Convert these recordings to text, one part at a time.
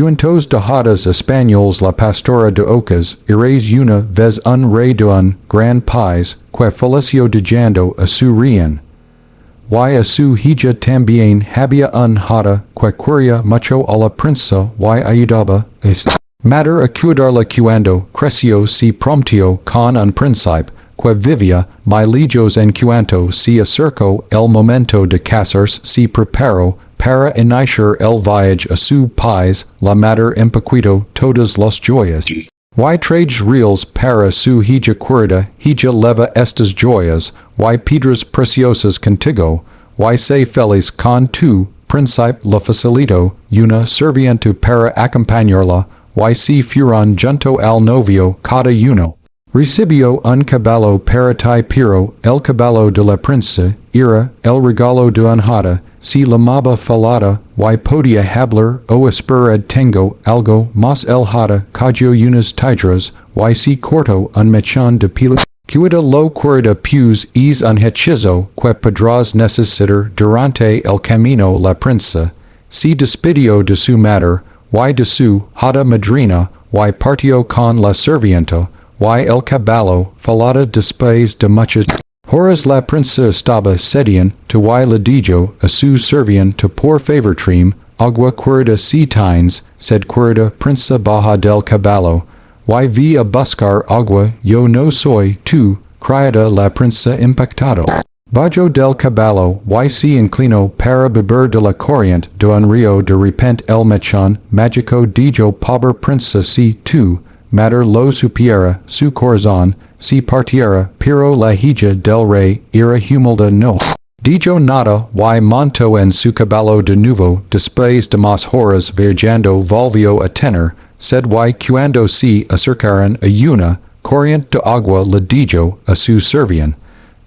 Cuentos de Hadas Españoles la pastora de ocas, iréis una vez un rey de un gran país, que faleció dejando a su reina. Y a su hija también había un hada, que quería mucho a la princesa y ayudaba a madre a cuidarla cuando creció se prometió con un príncipe, que vivía muy lejos en cuanto se acercó el momento de casarse se preparó para iniciar el viaje a su país, la madre empacó todas las joyas. Y trades reals para su hija querida, hija leva estas joyas, y piedras preciosas contigo, y se feliz con tu príncipe la facilitó, una sirviente para acompañarla, y se fueron junto al novio cada uno. Recibió un caballo para ti pero el caballo de la princesa era el regalo de un hada, si llamaba falada, y podía hablar o esperar tengo algo más el hada cayó unas tidras, y si cortó un mechón de pila. Cuida lo cuerda pues es un hechizo que podrás necesitar durante el camino la princesa, si despidió de su madre, y de su hada madrina, y partió con la sirvienta, y el caballo, falada después de muchas horas la princesa estaba sedienta y le dijo a su sirvienta por favor trim, agua cuerda si tienes, sed cuerda princesa baja del caballo, y vi a buscar agua, yo no soy tú, criada la princesa impactado. Bajó del caballo, y se inclinó para beber de la corriente de un río de repente el mechón mágico dijo pobre princesa si tú, madre lo supiera, su corazón, si partiera, pero la hija del rey era humilde no. Dijo nada, y montó en su caballo de nuevo, después de más horas viajando volvió a tener, sed y cuando se acercaron a una corriente de agua le dijo a su sirviente,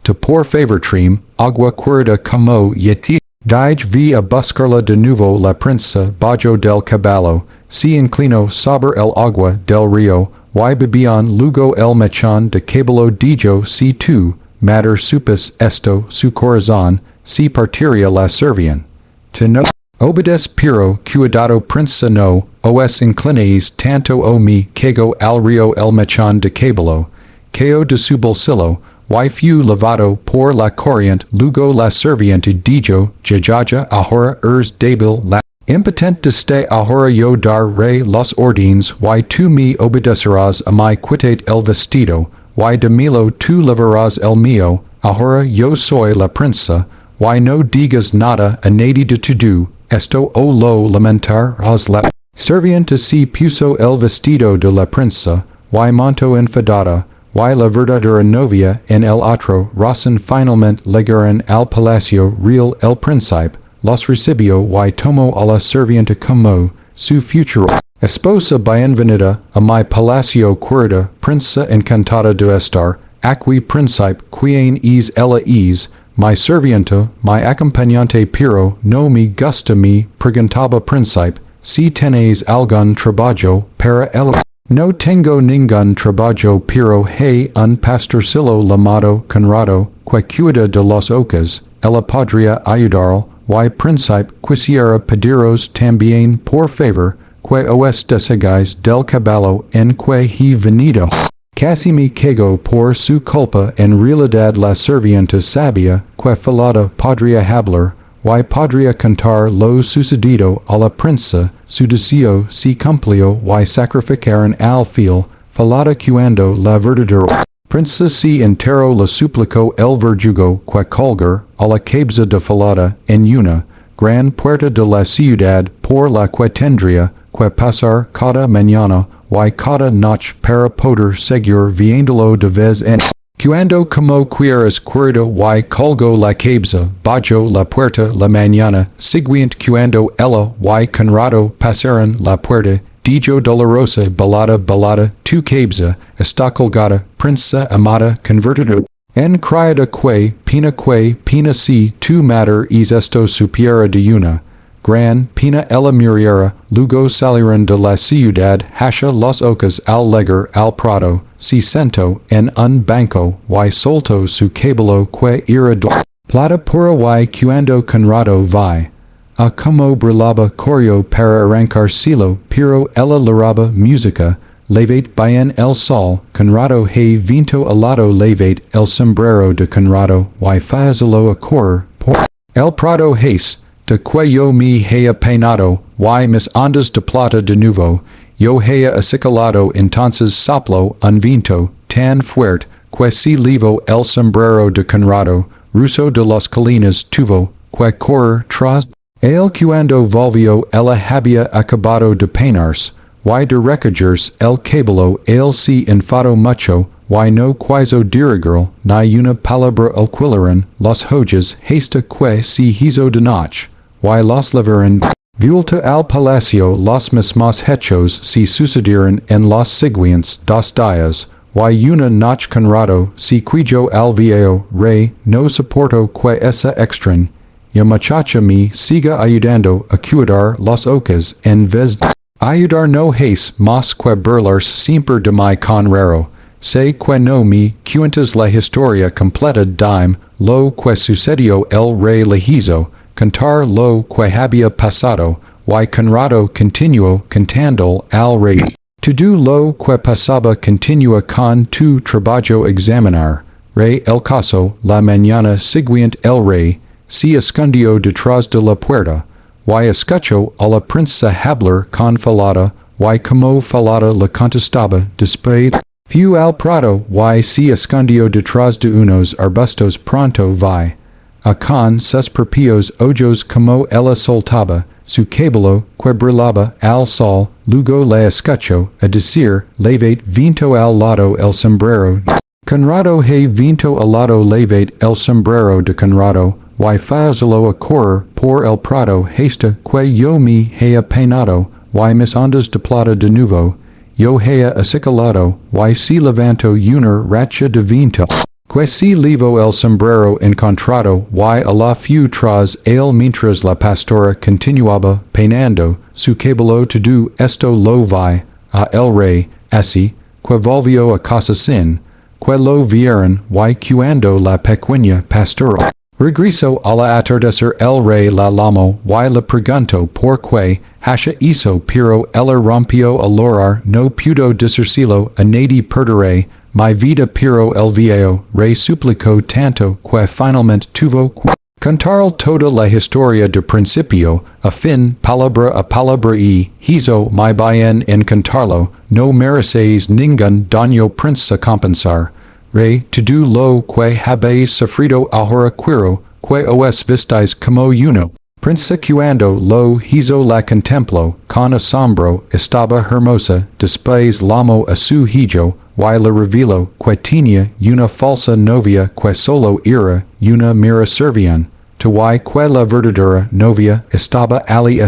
te por favor trim, agua cuerda como yeti. Dij vi a buscarla de nuevo la princesa bajó del caballo, se inclinó sobre el agua del río, y bebión luego el mechón de caballo dijo si tú, madre supes esto su corazón, si partiría la sirvienta. Te no obedece pero cuidado princesa no, os inclinéis tanto o mi cego al río el mechón de caballo, cayó de su bolsillo, y fue lavado por la corriente luego la sirvienta dijo, jajaja ahora eres débil la impotente desde ahora yo daré los órdenes y tú me obedecerás a mi quítate el vestido, y de milo tú lavarás el mío, ahora yo soy la princesa, y no digas nada a nadie de tu esto o lo lamentarás la sirvienta se puso el vestido de la princesa, y montó enfadada, y la verdadera novia en el otro razón finalmente llegaron al palacio real el príncipe, los recibió y tomó a la sirvienta como su futura esposa bienvenida a mi palacio querida princesa encantada de estar, aquí príncipe quien es ella es, mi sirvienta, mi acompañante pero no me gusta me preguntaba príncipe, si tenéis algún trabajo para ella. No tengo ningún trabajo pero hey un pastorcillo llamado Conrado, que cuida de los ocas, ella podría ayudar, y príncipe quisiera pediros también por favor, que os deshagáis del caballo en que he venido. Casi me cego por su culpa en realidad la sirvienta sabía que falada podría hablar, y podría contar lo sucedido a la princesa, su deseo se cumplió y sacrificaron al fiel, falada cuando la verdadera princesa se enteró la suplicó el verdugo que colgar a la cabeza de falada en una gran puerta de la ciudad por la que tendría que pasar cada mañana y cada noche para poder seguir viéndolo de vez en cuando como quieras cuerda y colgó la cabeza, bajó la puerta la mañana siguiente cuando ella y Conrado pasaron la puerta, dijo dolorosa balada, tu cabeza está colgada, princesa amada convertido en criada que pena si tu madre es esto supiera de una gran pena ella muriera, luego salieron de la ciudad hacia los ocas al llegar al prado, se sentó en un banco y soltó su caballo que era de plata pura y cuando Conrado vi a como brilaba coreo para arrancar cielo, pero ella laraba musica, levate bien el sol, Conrado he vinto alado levate el sombrero de Conrado, y fazlo a correr, por el prado hace, de que yo me haya peinado, y mis ondas de plata de nuevo, yo haya acicalado entonces soplo un viento, tan fuerte, que si levo el sombrero de Conrado, ruso de las colinas tuvo, que correr tras el cuando volvió ella había acabado de peinarse, y de recoger el cabello el se enfadó mucho, y no quiso dirigir ni una palabra alquilaron las hojas hasta que se hizo de noche, y los levaron vuelta al palacio los mismos hechos se sucedieron en los siguientes 2 días, y una noche Conrado se quijo al viejo rey no soporto que esa extraña muchacha me siga ayudando a cuidar las ocas en vez de ayudar no hace más que burlarse siempre de mi conrero, sé que no me cuentas la historia completa dime lo que sucedió el rey le hizo contar lo que había pasado, y Conrado continuó contando al rey. Todo lo que pasaba continúa con tu trabajo examinar, rey el caso, la mañana siguiente el rey se escondió detrás de la puerta, y escuchó a la princesa hablar con Falada, y como Falada le contestaba después, fue al prado y se escondió detrás de unos arbustos pronto vi, a con sus propios ojos como ella soltaba, su cabello que brillaba al sol, luego le escuchó a decir, levate vinto al lado el sombrero. Conrado he vinto al lado levate el sombrero de Conrado, y fazlo a correr por el prado hasta que yo me haya peinado, y mis ondas de plata de nuevo, yo haya acicalado, y si levanto una racha de viento, que si levo el sombrero encontrado, y a la fue tras él mientras la pastora continuaba peinando su cabello todo esto lo vi, a el rey, así, que volvió a casa sin, que lo vieron, y cuando la pequeña pastora regresó a la atardecer el rey la llamó y le preguntó por qué hasha hizo pero ella rompió a llorar no pudo decírselo a nadie perderé mi vida pero el viejo rey suplicó tanto que finalmente tuvo que contar toda la historia de principio a fin palabra y hizo muy bien en contarlo no merecéis ningún daño princesa compensar. Rey, todo lo que habéis sufrido ahora quiero, que os vistáis como uno. Princesa cuando lo hizo la contempló, con asombro, estaba hermosa, después llamó a su hijo, y le reveló que tenía una falsa novia que solo era una mera servian, y que la verdadera novia estaba allí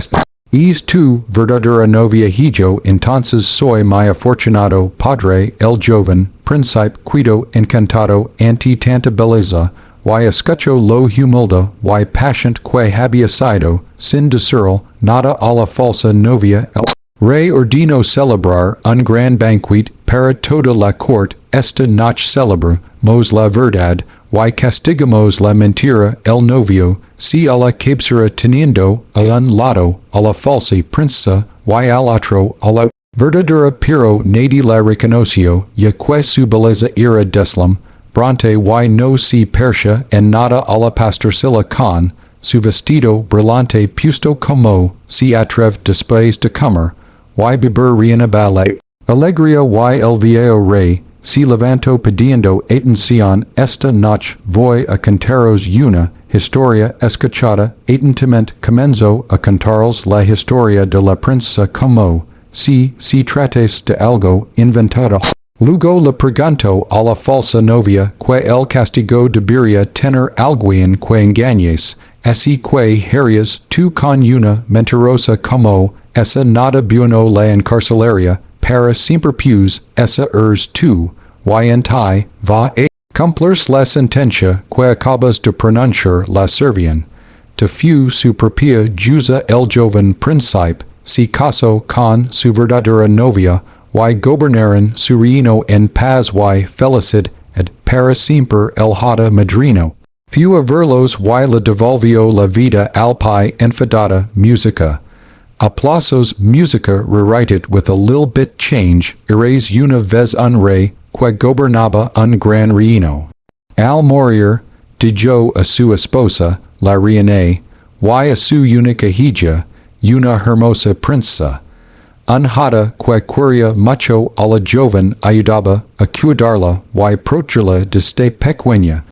Es tu verdadera novia hijo entonces soy muy afortunado padre el joven príncipe cuido encantado ante tanta belleza, y escucho lo humilde y patient que había sido, sin decirle nada a la falsa novia. El rey ordenó celebrar un gran banquet para toda la corte esta noche celebramos la verdad, y castigamos la mentira el novio, si a la cabecera teniendo a un lado a la falsa princesa, y al otro a la verdadera pero nadie la reconoció, ya que su belleza era deslumbrante y no se parecía en nada a la pastorcilla con su vestido brillante puesto como se atreve después de comer, y beber reina ballet. Alegría y el viejo rey se levantó pidiendo atención esta noche voy a contaros una historia escuchada atentamente comenzó a contaros la historia de la princesa como si tratase de algo inventado. Luego le preguntó a la falsa novia que el castigo debería tener alguien que engañes, así que harías tú con una mentirosa como esa nada bueno la encarcelaría, para siempre pues esa tú, y en ti va a cumplir la sentencia que acabas de pronunciar la servian. Te fu su propia juza el joven príncipe, se casó con su verdadera novia, y gobernaron su reino en paz y felicidad, para siempre el hada madrino. Few averlos y la devolvió la vida al pai enfadada musica. Aplausos musica rewrite with a little bit change, erase una vez un rey, que gobernaba un gran reino. Al morir, dijo a su esposa, la reina, y a su única hija, una hermosa princesa. Unhada que quería mucho a la joven ayudaba a cuidarla y protegerla desde pequeña.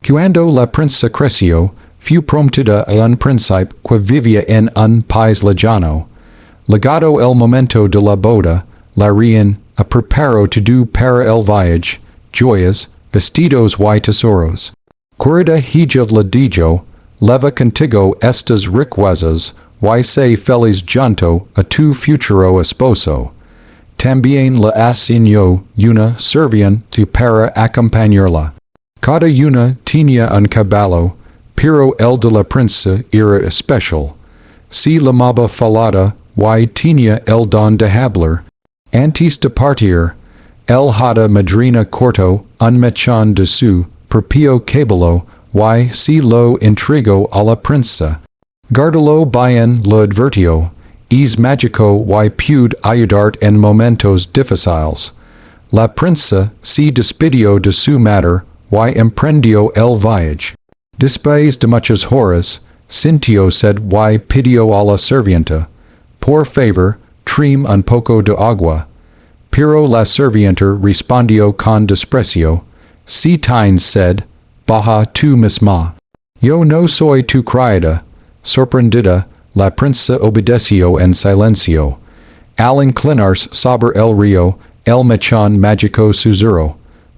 Cuando la princesa creció, fue prometida a un príncipe que vivía en un país lejano. Llegado el momento de la boda, la reina preparó todo para el viaje, joyas, vestidos y tesoros. Querida hija le dijo, leva contigo estas riquezas, y sé feliz junto a tu futuro esposo. También le asignó una sirvienta para acompañarla. Cada una tenía un caballo, pero el de la princesa era especial. Se llamaba Falada, y tenía el don de hablar. Antes de partir, el hada madrina cortó un mechón de su propio cabello, y se lo entregó a la princesa. Guardalo bien lo advirtió, es mágico y puede ayudar en momentos difíciles. La princesa se despidió de su madre, y emprendió el viaje. Después de muchas horas, sintió sed y pidió a la sirvienta, por favor, tráeme un poco de agua. Pero la sirvienta respondió con desprecio, si tienes sed, baja tú misma. Yo no soy tu criada. Sorprendida, la princesa obedeció en silencio. Al inclinarse sobre el río, el mechón mágico susurró,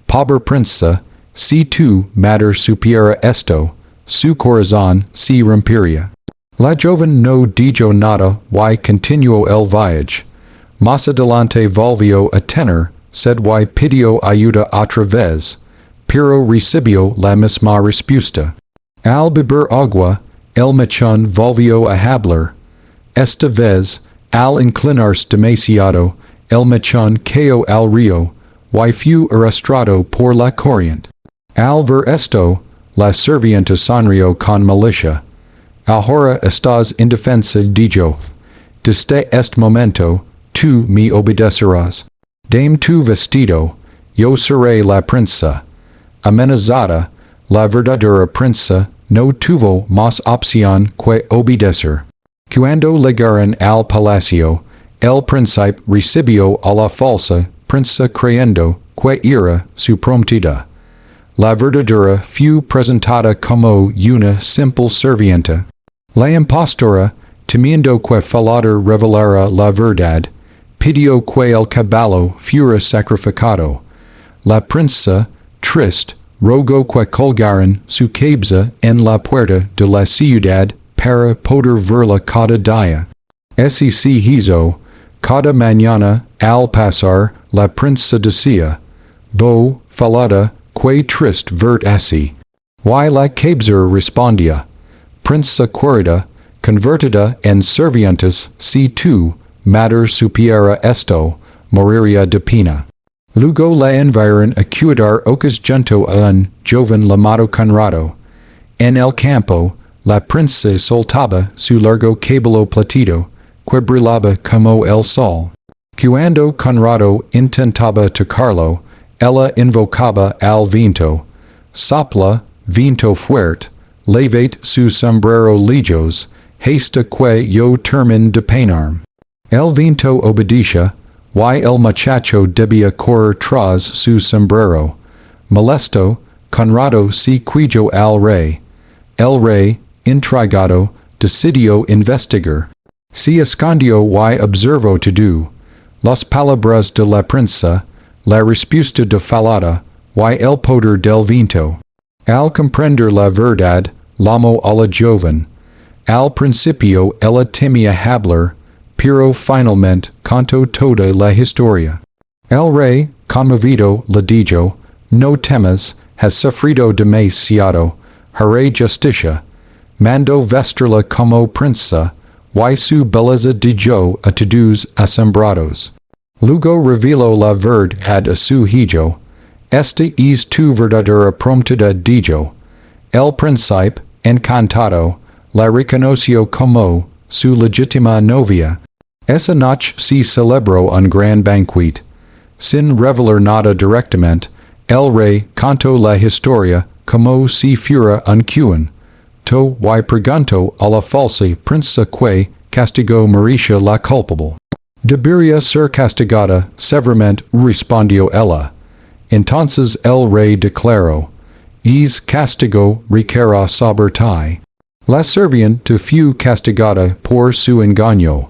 pobre princesa, si tu madre supiera esto, su corazón se rompería. La joven no dijo nada y continuó el viaje. Más adelante volvió a tener sed y pidió ayuda otra vez, pero recibió la misma respuesta. Al beber agua, el mechón volvió a hablar. Esta vez, al inclinarse demasiado, el mechón cayó al río, y fue arrastrado por la corriente. Al ver esto, la sirvienta sonrió con malicia. Ahora estás indefensa, dijo. Desde este momento, tú me obedecerás. Dame tu vestido, yo seré la princesa. Amenazada, la verdadera princesa no tuvo más opción que obedecer. Cuando llegaron al palacio, el príncipe recibió a la falsa princesa creyendo que era su prometida. La verdadera fue presentada como una simple sirvienta. La impostora, temiendo que Falada revelara la verdad, pidió que el caballo fuera sacrificado. La princesa, triste, rogó que colgaran su cabeza en la puerta de la ciudad para poder verla cada día. Así se hizo. Cada mañana, al pasar, la princesa decía, Bo, Falada, que triste vert así. Y la cabeza respondía, Princesa querida, convertida en sirvientes, si tu madre supiera esto, moriría de pena. Luego la enviaron a cuidar ocas junto a un joven llamado Conrado. En el campo, la princesa soltaba su largo cabello plateado, que brillaba como el sol. Cuando Conrado intentaba tocarlo, ella invocaba al viento. Sopla, viento fuerte, levate su sombrero lejos, hasta que yo termine de peinar. El viento obedeció, y el muchacho debía correr tras su sombrero. Molesto, Conrado se dirigió al rey. El rey, intrigado, decidió investigar. Se escondió y observó todo. Las palabras de la princesa, la respuesta de Falada, y el poder del viento. Al comprender la verdad, llamó a la joven. Al principio ella temía hablar, pero finalmente contó toda la historia. El rey, conmovido, le dijo, no temas, has sufrido demasiado, haré justicia. Mandó vestirla como princesa, y su belleza dijo a todos asombrados. Luego reveló la verdad a su hijo. Esta es tu verdadera prometida, dijo. el príncipe, encantado, la reconoció como su legítima novia. Esa noche se celebró un gran banquet. Sin revelar nada directamente, el rey contó la historia como si fuera un cuento. Y preguntó a la falsa princesa que castigó Mauricia la culpable. Debería ser castigada severamente, respondió ella. Entonces el rey declaró, es castigo requerrá sobre ti. La sirvienta fue castigada por su engaño.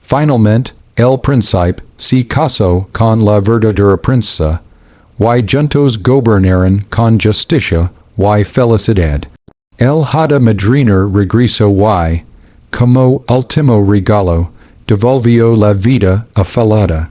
Finalmente, el príncipe se casó con la verdadera princesa, y juntos gobernaron con justicia y felicidad. El hada madrina regresó y, como último regalo, devolvió la vida a Falada.